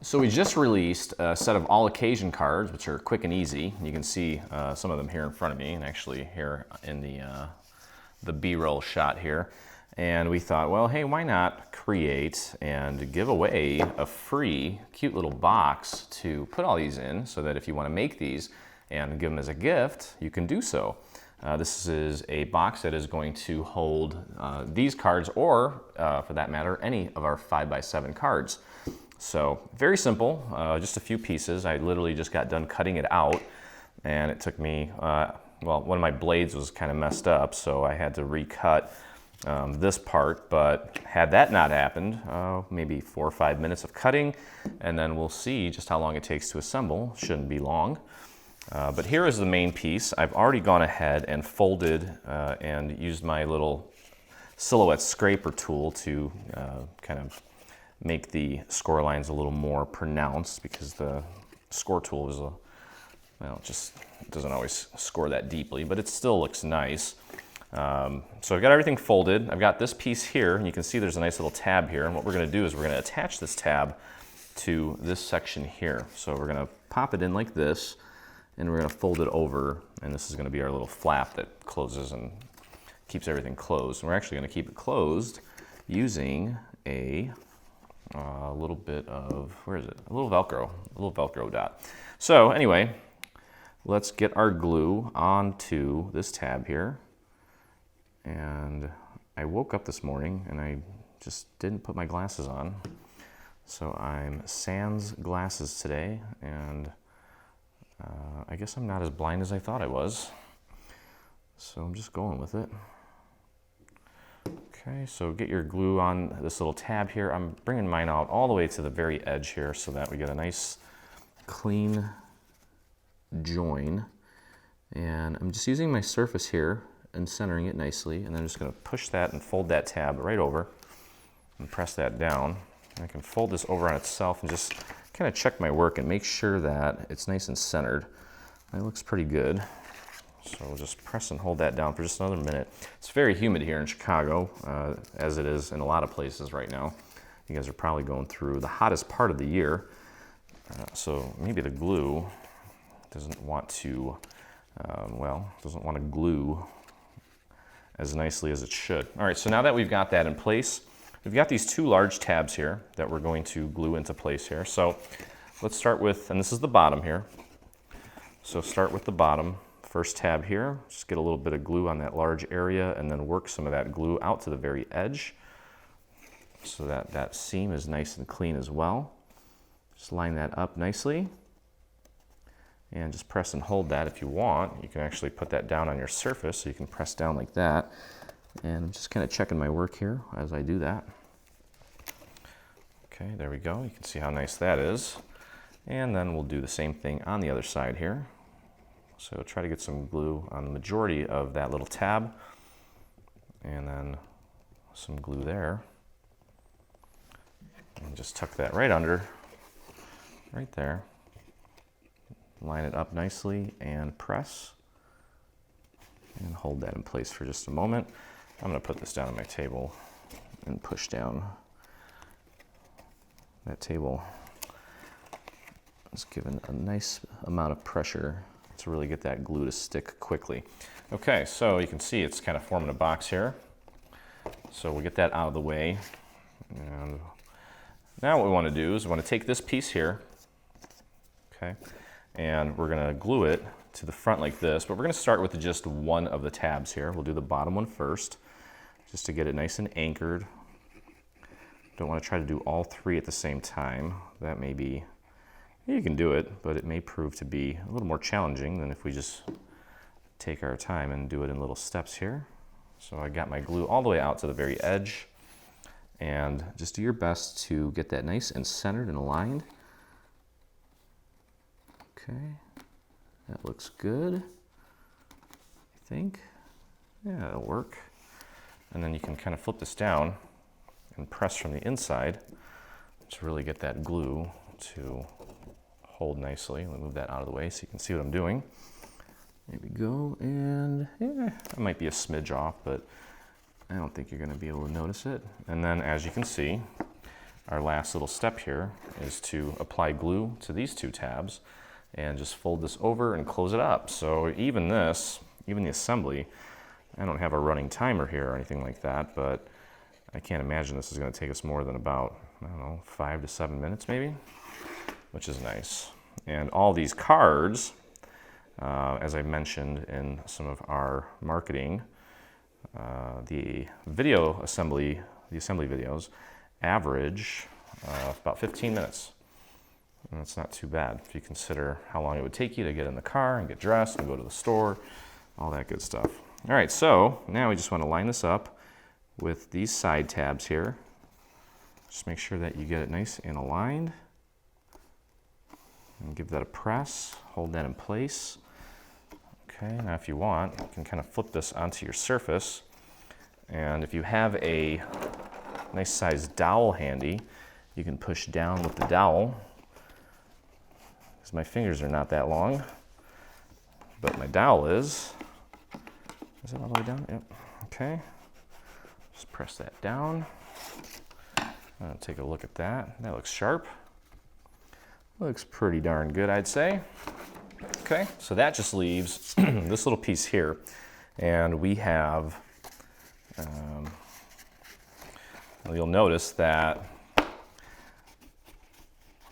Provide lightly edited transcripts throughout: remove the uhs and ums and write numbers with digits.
So we just released a set of all occasion cards, which are quick and easy. You can see some of them here in front of me, and actually here in the B-roll shot here. And we thought, well, hey, why not create and give away a free, cute little box to put all these in, so that if you want to make these and give them as a gift, you can do so. This is a box that is going to hold these cards, or for that matter, any of our 5x7 cards. So very simple, just a few pieces. I literally just got done cutting it out, and it took me, well, one of my blades was kind of messed up, so I had to recut this part. But had that not happened, maybe 4 or 5 minutes of cutting, and then we'll see just how long it takes to assemble. Shouldn't be long. But here is the main piece. I've already gone ahead and folded and used my little silhouette scraper tool to kind of make the score lines a little more pronounced, because the score tool is well, just doesn't always score that deeply, but it still looks nice. So I've got everything folded. I've got this piece here, and you can see there's a nice little tab here. And what we're going to do is we're going to attach this tab to this section here. So we're going to pop it in like this, and we're going to fold it over, and this is going to be our little flap that closes and keeps everything closed. And we're actually going to keep it closed using a little bit of, where is it? A little Velcro dot. So anyway, let's get our glue onto this tab here. And I woke up this morning and I just didn't put my glasses on. So I'm sans glasses today, and I guess I'm not as blind as I thought I was. So I'm just going with it. Okay, so get your glue on this little tab here. I'm bringing mine out all the way to the very edge here so that we get a nice clean join. And I'm just using my surface here and centering it nicely, and then I'm just going to push that and fold that tab right over and press that down. And I can fold this over on itself and just kind of check my work and make sure that it's nice and centered. That looks pretty good. So we'll just press and hold that down for just another minute. It's very humid here in Chicago, as it is in a lot of places right now. You guys are probably going through the hottest part of the year. So maybe the glue doesn't want to, doesn't want to glue as nicely as it should. All right, so now that we've got that in place, we've got these 2 large tabs here that we're going to glue into place here. So let's start with, and this is the bottom here. So start with the bottom. First tab here, just get a little bit of glue on that large area, and then work some of that glue out to the very edge so that that seam is nice and clean as well. Just line that up nicely, and just press and hold that if you want. You can actually put that down on your surface, so you can press down like that. And I'm just kind of checking my work here as I do that. Okay, there we go. You can see how nice that is. And then we'll do the same thing on the other side here. So try to get some glue on the majority of that little tab, and then some glue there. And just tuck that right under, right there. Line it up nicely and press. And hold that in place for just a moment. I'm going to put this down on my table and push down that table. It's given a nice amount of pressure to really get that glue to stick quickly. Okay, so you can see it's kind of forming a box here. So we'll get that out of the way. And now what we want to do is we want to take this piece here, okay, and we're going to glue it to the front like this, but we're going to start with just one of the tabs here. We'll do the bottom one first, just to get it nice and anchored. Don't want to try to do all 3 at the same time. That may be, you can do it, but it may prove to be a little more challenging than if we just take our time and do it in little steps here. So I got my glue all the way out to the very edge, and just do your best to get that nice and centered and aligned. Okay, that looks good, I think. Yeah, that'll work. And then you can kind of flip this down and press from the inside to really get that glue to hold nicely. Let me move that out of the way so you can see what I'm doing. There we go, and yeah, that might be a smidge off, but I don't think you're going to be able to notice it. And then, as you can see, our last little step here is to apply glue to these two tabs and just fold this over and close it up. So even this, even the assembly, I don't have a running timer here or anything like that, but I can't imagine this is going to take us more than about, I don't know, 5 to 7 minutes maybe, which is nice. And all these cards, as I mentioned in some of our marketing, the assembly videos average about 15 minutes. And that's not too bad if you consider how long it would take you to get in the car and get dressed and go to the store, all that good stuff. All right, so now we just want to line this up with these side tabs here. Just make sure that you get it nice and aligned. And give that a press, hold that in place. Okay, now if you want, you can kind of flip this onto your surface. And if you have a nice sized dowel handy, you can push down with the dowel. Because my fingers are not that long, but my dowel is. Is it all the way down? Yep. Okay. Just press that down. Take a look at that. That looks sharp. Looks pretty darn good, I'd say. Okay, so that just leaves this little piece here, and we have. You'll notice that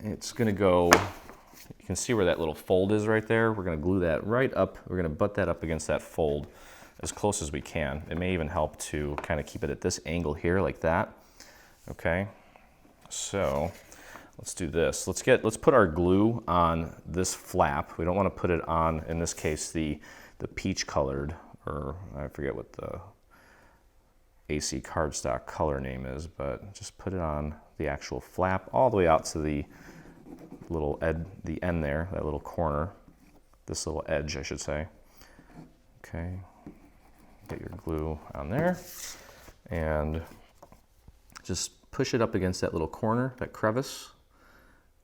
it's going to go. You can see where that little fold is right there. We're going to glue that right up. We're going to butt that up against that fold as close as we can. It may even help to kind of keep it at this angle here, like that. Okay, so let's do this. Let's put our glue on this flap. We don't want to put it on, in this case, the peach colored, or I forget what the AC cardstock color name is, but just put it on the actual flap all the way out to the little the end there, that little corner, this little edge, I should say. Okay, get your glue on there, and just push it up against that little corner, that crevice.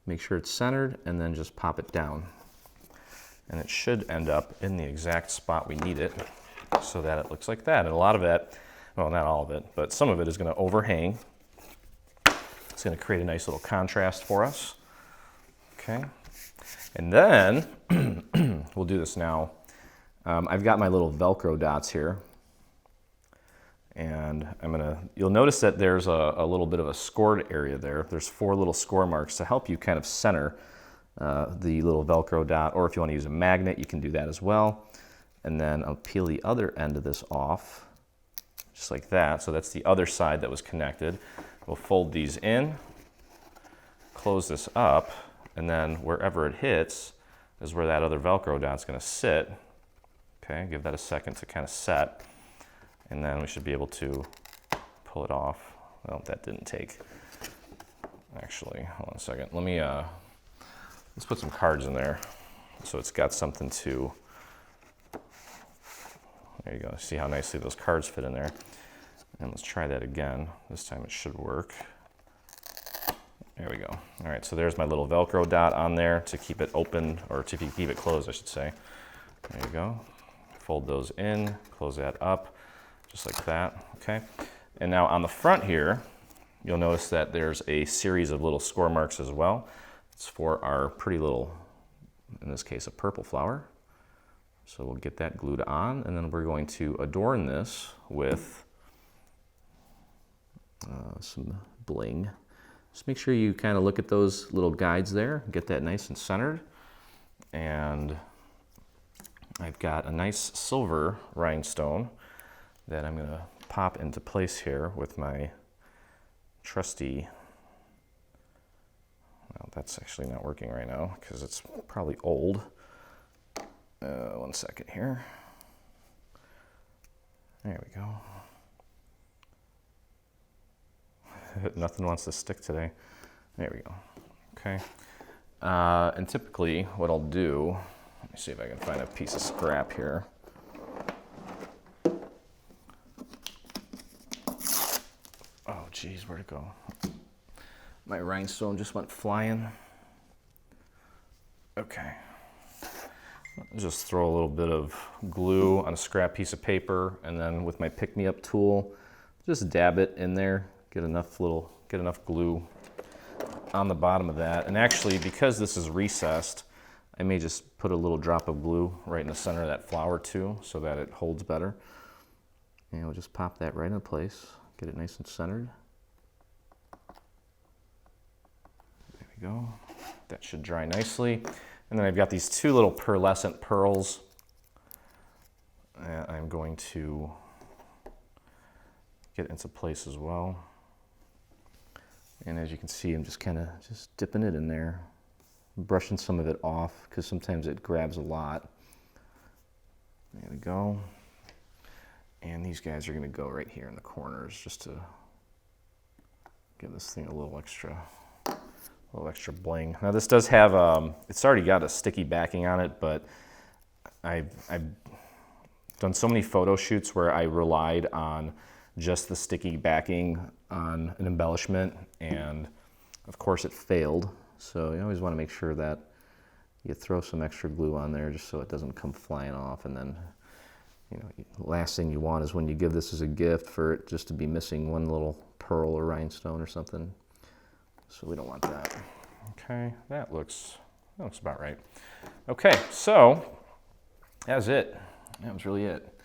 Make sure it's centered, and then just pop it down. And it should end up in the exact spot we need it, so that it looks like that. And a lot of that, well, not all of it, but some of it is going to overhang. It's going to create a nice little contrast for us. Okay, and then we'll do this now. I've got my little Velcro dots here, and you'll notice that there's a little bit of a scored area there. There's 4 little score marks to help you kind of center the little Velcro dot, or if you want to use a magnet, you can do that as well. And then I'll peel the other end of this off, just like that. So that's the other side that was connected. We'll fold these in, close this up, and then wherever it hits is where that other Velcro dot's going to sit. Okay, give that a second to kind of set, and then we should be able to pull it off. Well, that didn't take. Actually, hold on a second. Let's put some cards in there so it's got something to. There you go. See how nicely those cards fit in there. And let's try that again. This time it should work. There we go. All right, so there's my little Velcro dot on there to keep it open, or to keep it closed, I should say. There you go. Fold those in, close that up, just like that, okay? And now on the front here, you'll notice that there's a series of little score marks as well. It's for our pretty little, in this case, a purple flower. So we'll get that glued on, and then we're going to adorn this with some bling. Just make sure you kind of look at those little guides there, get that nice and centered. And I've got a nice silver rhinestone that I'm going to pop into place here with my trusty, well, that's actually not working right now because it's probably old. 1 second here. There we go. Nothing wants to stick today. There we go. Okay. And typically what I'll do, let me see if I can find a piece of scrap here. Oh geez, where'd it go? My rhinestone just went flying. Okay. Just throw a little bit of glue on a scrap piece of paper, and then with my pick-me-up tool, just dab it in there. Get enough glue on the bottom of that. And actually, because this is recessed, I may just put a little drop of glue right in the center of that flower too, so that it holds better. And we'll just pop that right into place, get it nice and centered. There we go. That should dry nicely. And then I've got these two little pearlescent pearls that I'm going to get into place as well. And as you can see, I'm just kind of just dipping it in there, brushing some of it off because sometimes it grabs a lot. There we go. And these guys are going to go right here in the corners just to give this thing a little extra bling. Now this does have, it's already got a sticky backing on it, but I've done so many photo shoots where I relied on just the sticky backing on an embellishment, and of course it failed. So you always want to make sure that you throw some extra glue on there just so it doesn't come flying off. And then, you know, the last thing you want is when you give this as a gift for it just to be missing one little pearl or rhinestone or something. So we don't want that. Okay, that looks about right. Okay, so that's it. That was really it.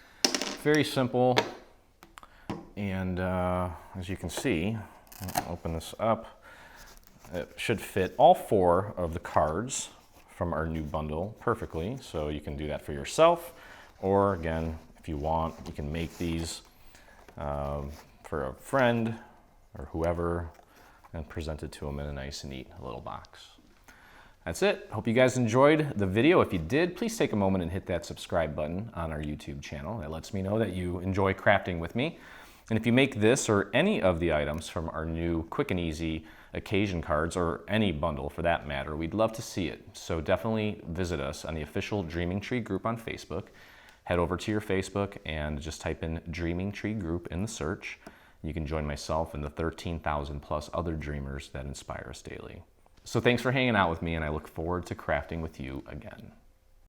Very simple. And as you can see, I'll open this up. It should fit all 4 of the cards from our new bundle perfectly. So you can do that for yourself, or again, if you want, you can make these for a friend or whoever and present it to them in a nice and neat little box. That's it. Hope you guys enjoyed the video. If you did, please take a moment and hit that subscribe button on our YouTube channel. That lets me know that you enjoy crafting with me. And if you make this or any of the items from our new quick and easy occasion cards, or any bundle for that matter, we'd love to see it. So definitely visit us on the official Dreaming Tree group on Facebook. Head over to your Facebook and just type in Dreaming Tree group in the search. You can join myself and the 13,000 plus other dreamers that inspire us daily. So thanks for hanging out with me, and I look forward to crafting with you again.